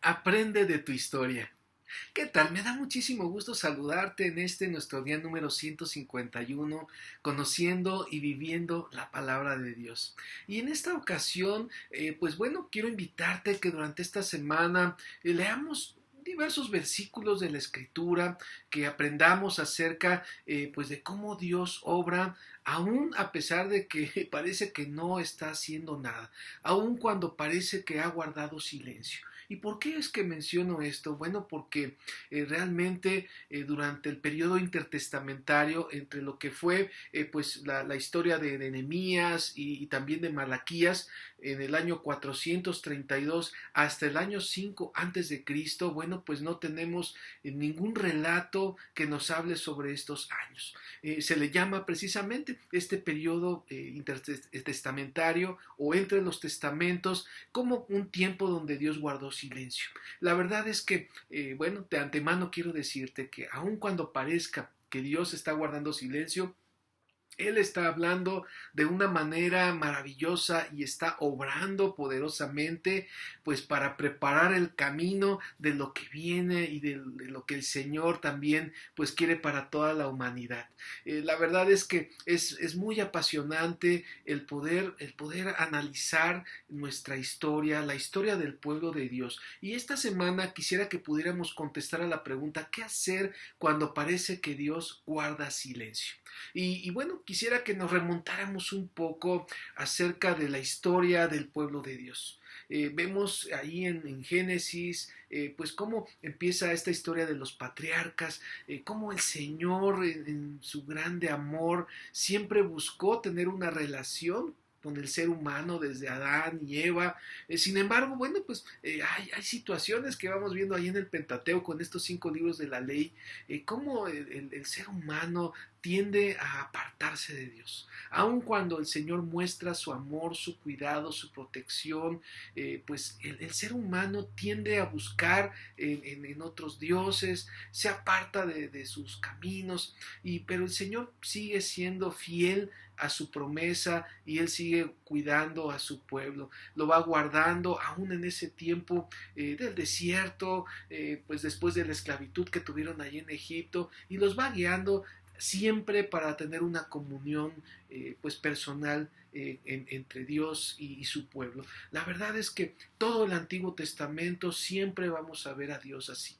Aprende de tu historia. ¿Qué tal? Me da muchísimo gusto saludarte en nuestro día número 151, conociendo y viviendo la palabra de Dios. Y en esta ocasión, pues bueno, quiero invitarte que durante esta semana leamos diversos versículos de la Escritura, que aprendamos acerca pues de cómo Dios obra, aún a pesar de que parece que no está haciendo nada, aún cuando parece que ha guardado silencio. ¿Y por qué es que menciono esto? Bueno, porque realmente durante el periodo intertestamentario entre lo que fue pues la historia de Nehemías y también de Malaquías en el año 432 hasta el año 5 antes de Cristo, bueno, pues no tenemos ningún relato que nos hable sobre estos años. Se le llama precisamente este periodo intertestamentario o entre los testamentos como un tiempo donde Dios guardó silencio. La verdad es que, bueno, de antemano quiero decirte que aun cuando parezca que Dios está guardando silencio, él está hablando de una manera maravillosa y está obrando poderosamente, pues para preparar el camino de lo que viene y de lo que el Señor también pues quiere para toda la humanidad. La verdad es que es muy apasionante el poder analizar nuestra historia, la historia del pueblo de Dios. Y esta semana quisiera que pudiéramos contestar a la pregunta, ¿qué hacer cuando parece que Dios guarda silencio? Y bueno, quisiera que nos remontáramos un poco acerca de la historia del pueblo de Dios. Vemos ahí en Génesis, pues cómo empieza esta historia de los patriarcas, cómo el Señor en su grande amor siempre buscó tener una relación con el ser humano desde Adán y Eva. Sin embargo, bueno, pues hay situaciones que vamos viendo ahí en el Pentateuco, con estos 5 libros de la ley, cómo el ser humano tiende a apartarse de Dios. Aun cuando el Señor muestra su amor, su cuidado, su protección, pues el ser humano tiende a buscar en otros dioses, se aparta de sus caminos, pero el Señor sigue siendo fiel a su promesa y Él sigue cuidando a su pueblo, lo va guardando aún en ese tiempo del desierto, pues después de la esclavitud que tuvieron allí en Egipto, y los va guiando siempre para tener una comunión pues personal entre Dios y su pueblo. La verdad es que todo el Antiguo Testamento siempre vamos a ver a Dios así.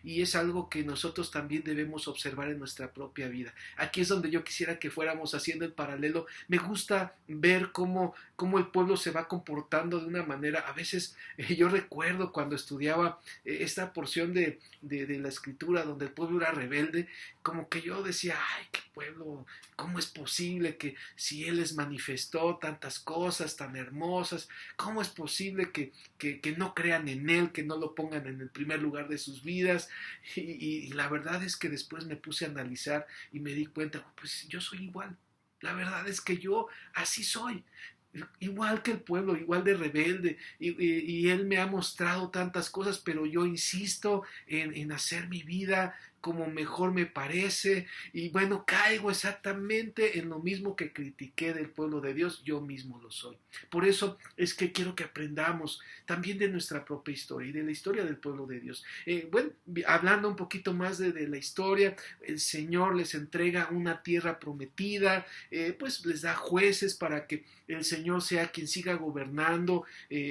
Y es algo que nosotros también debemos observar en nuestra propia vida. Aquí es donde yo quisiera que fuéramos haciendo el paralelo. Me gusta ver cómo el pueblo se va comportando de una manera. A veces yo recuerdo cuando estudiaba esta porción de la escritura donde el pueblo era rebelde, como que yo decía, ay, qué pueblo, ¿cómo es posible que si Él les manifestó tantas cosas tan hermosas, cómo es posible que no crean en Él, que no lo pongan en el primer lugar de sus vidas? Y la verdad es que después me puse a analizar y me di cuenta, pues yo soy igual. La verdad es que yo así soy, igual que el pueblo, igual de rebelde, y Él me ha mostrado tantas cosas, pero yo insisto en hacer mi vida como mejor me parece, y bueno, caigo exactamente en lo mismo que critiqué del pueblo de Dios, yo mismo lo soy. Por eso es que quiero que aprendamos también de nuestra propia historia y de la historia del pueblo de Dios. Bueno, hablando un poquito más de la historia, el Señor les entrega una tierra prometida, pues les da jueces para que el Señor sea quien siga gobernando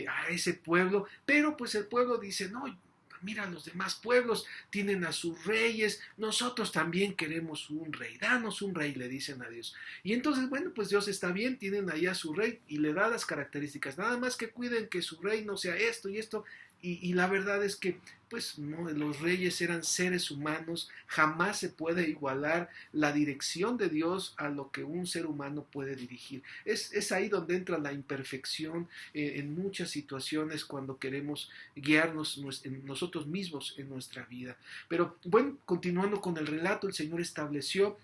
a ese pueblo, pero pues el pueblo dice, no, mira, los demás pueblos tienen a sus reyes, nosotros también queremos un rey, danos un rey, le dicen a Dios. Y entonces, bueno, pues Dios está bien, tienen ahí a su rey y le da las características, nada más que cuiden que su rey no sea esto y esto, y la verdad es que pues no, los reyes eran seres humanos, jamás se puede igualar la dirección de Dios a lo que un ser humano puede dirigir. Es ahí donde entra la imperfección en muchas situaciones cuando queremos guiarnos en nosotros mismos en nuestra vida. Pero bueno, continuando con el relato, el Señor estableció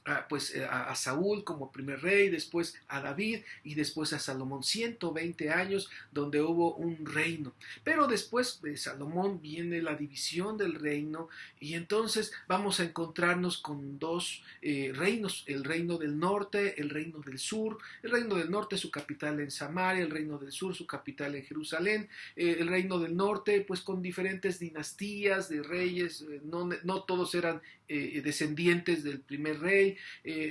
a Saúl como primer rey, después a David y después a Salomón. 120 años donde hubo un reino. Pero después de Salomón viene la división del reino y entonces vamos a encontrarnos con dos reinos, el reino del norte, el reino del sur. El reino del norte, su capital en Samaria, el reino del sur, su capital en Jerusalén. El reino del norte, pues con diferentes dinastías de reyes, no todos eran descendientes del primer rey.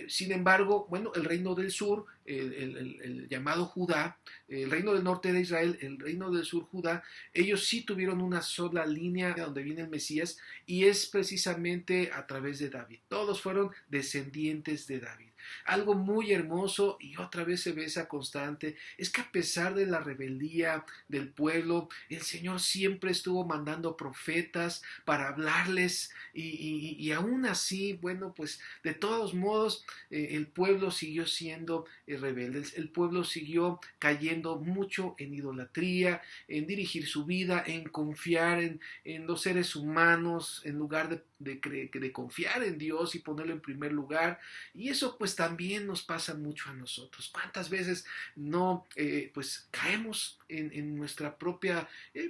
Sin embargo, bueno, el reino del sur, el llamado Judá, el reino del norte de Israel, el reino del sur Judá, ellos sí tuvieron una sola línea de donde viene el Mesías y es precisamente a través de David. Todos fueron descendientes de David. Algo muy hermoso, y otra vez se ve esa constante, es que a pesar de la rebeldía del pueblo, el Señor siempre estuvo mandando profetas para hablarles y aún así, bueno, pues de todos modos el pueblo siguió siendo rebelde, el pueblo siguió cayendo mucho en idolatría, en dirigir su vida, en confiar en los seres humanos en lugar de confiar en Dios y ponerlo en primer lugar. Y eso pues también nos pasa mucho a nosotros. ¿Cuántas veces no pues caemos en nuestra propia,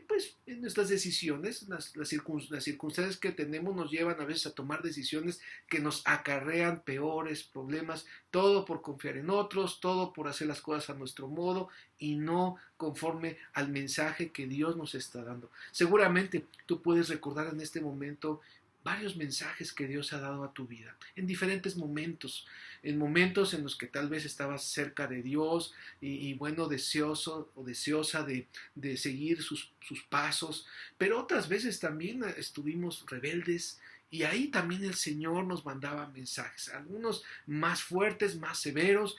pues en nuestras decisiones? Las circunstancias que tenemos nos llevan a veces a tomar decisiones que nos acarrean peores problemas, todo por confiar en otros, todo por hacer las cosas a nuestro modo y no conforme al mensaje que Dios nos está dando. Seguramente tú puedes recordar en este momento varios mensajes que Dios ha dado a tu vida, en diferentes momentos, en momentos en los que tal vez estabas cerca de Dios y bueno, deseoso o deseosa de seguir sus pasos, pero otras veces también estuvimos rebeldes y ahí también el Señor nos mandaba mensajes, algunos más fuertes, más severos,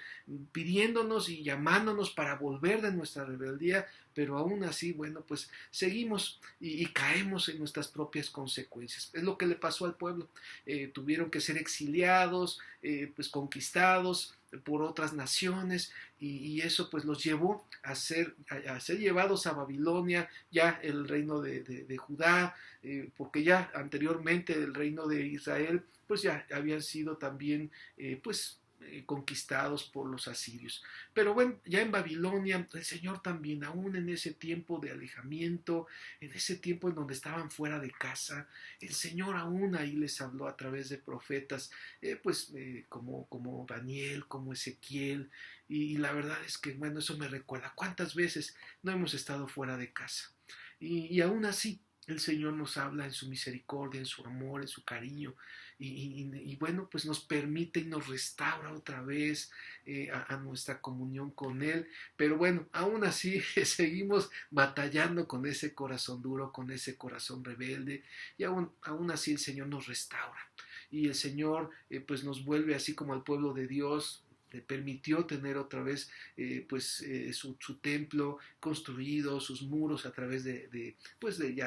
pidiéndonos y llamándonos para volver de nuestra rebeldía, pero aún así, bueno, pues seguimos y caemos en nuestras propias consecuencias. Es lo que le pasó al pueblo. Tuvieron que ser exiliados, pues conquistados por otras naciones y eso pues los llevó a ser llevados a Babilonia, ya el reino de Judá, porque ya anteriormente el reino de Israel pues ya habían sido también pues conquistados por los asirios. Pero bueno, ya en Babilonia, el Señor también, aún en ese tiempo de alejamiento, en ese tiempo en donde estaban fuera de casa, el Señor aún ahí les habló a través de profetas, como Daniel, como Ezequiel, y la verdad es que, bueno, eso me recuerda cuántas veces no hemos estado fuera de casa. Y aún así, el Señor nos habla en su misericordia, en su amor, en su cariño y bueno, pues nos permite y nos restaura otra vez a nuestra comunión con Él. Pero bueno, aún así seguimos batallando con ese corazón duro, con ese corazón rebelde y aún así el Señor nos restaura. Y el Señor pues nos vuelve así como al pueblo de Dios, le permitió tener otra vez su templo construido, sus muros a través de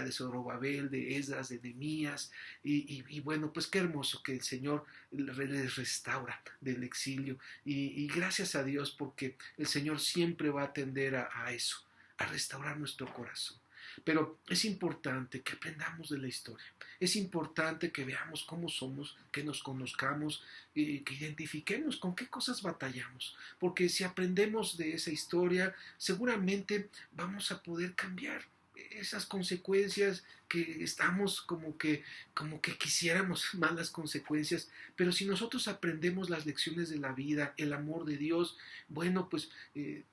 Zorobabel, de Esdras, de Nehemías, y bueno, pues qué hermoso que el Señor les restaura del exilio, y gracias a Dios porque el Señor siempre va a atender a eso, a restaurar nuestro corazón. Pero es importante que aprendamos de la historia, es importante que veamos cómo somos, que nos conozcamos, que identifiquemos con qué cosas batallamos, porque si aprendemos de esa historia, seguramente vamos a poder cambiar esas consecuencias que estamos como que quisiéramos malas consecuencias, pero si nosotros aprendemos las lecciones de la vida, el amor de Dios, bueno, pues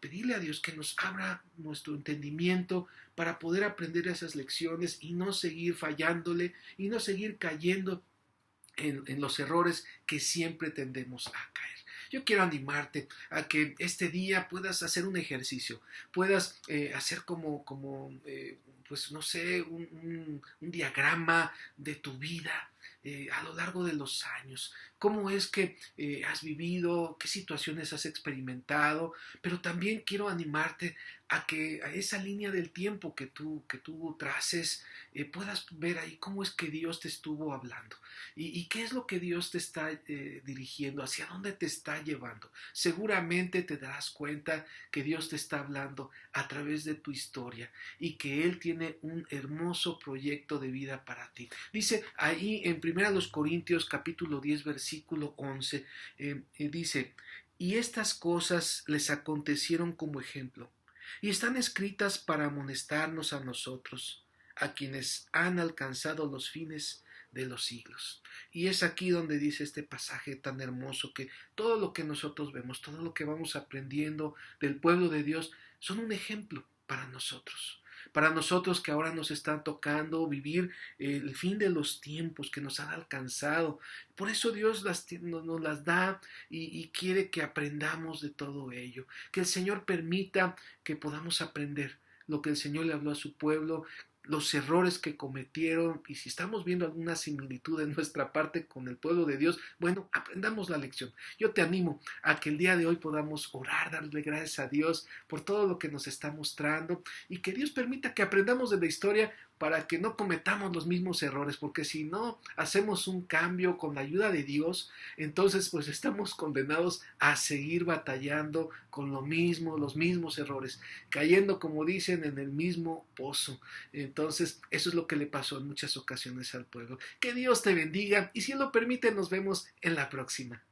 pedirle a Dios que nos abra nuestro entendimiento para poder aprender esas lecciones y no seguir fallándole y no seguir cayendo en los errores que siempre tendemos a caer. Yo quiero animarte a que este día puedas hacer un ejercicio, puedas hacer pues no sé, un diagrama de tu vida a lo largo de los años. Cómo es que has vivido, qué situaciones has experimentado, pero también quiero animarte a que a esa línea del tiempo que tú traces, puedas ver ahí cómo es que Dios te estuvo hablando y qué es lo que Dios te está dirigiendo, hacia dónde te está llevando. Seguramente te darás cuenta que Dios te está hablando a través de tu historia y que Él tiene un hermoso proyecto de vida para ti. Dice ahí en 1 Corintios capítulo 10 versículo 11, dice: y estas cosas les acontecieron como ejemplo, y están escritas para amonestarnos a nosotros, a quienes han alcanzado los fines de los siglos. Y es aquí donde dice este pasaje tan hermoso que todo lo que nosotros vemos, todo lo que vamos aprendiendo del pueblo de Dios, son un ejemplo para nosotros. Para nosotros que ahora nos están tocando vivir el fin de los tiempos que nos han alcanzado. Por eso Dios nos las da y quiere que aprendamos de todo ello. Que el Señor permita que podamos aprender lo que el Señor le habló a su pueblo, los errores que cometieron, y si estamos viendo alguna similitud en nuestra parte con el pueblo de Dios, bueno, aprendamos la lección. Yo te animo a que el día de hoy podamos orar, darle gracias a Dios por todo lo que nos está mostrando y que Dios permita que aprendamos de la historia para que no cometamos los mismos errores, porque si no hacemos un cambio con la ayuda de Dios, entonces pues estamos condenados a seguir batallando con lo mismo, los mismos errores, cayendo, como dicen, en el mismo pozo. Entonces eso es lo que le pasó en muchas ocasiones al pueblo. Que Dios te bendiga y si Él lo permite nos vemos en la próxima.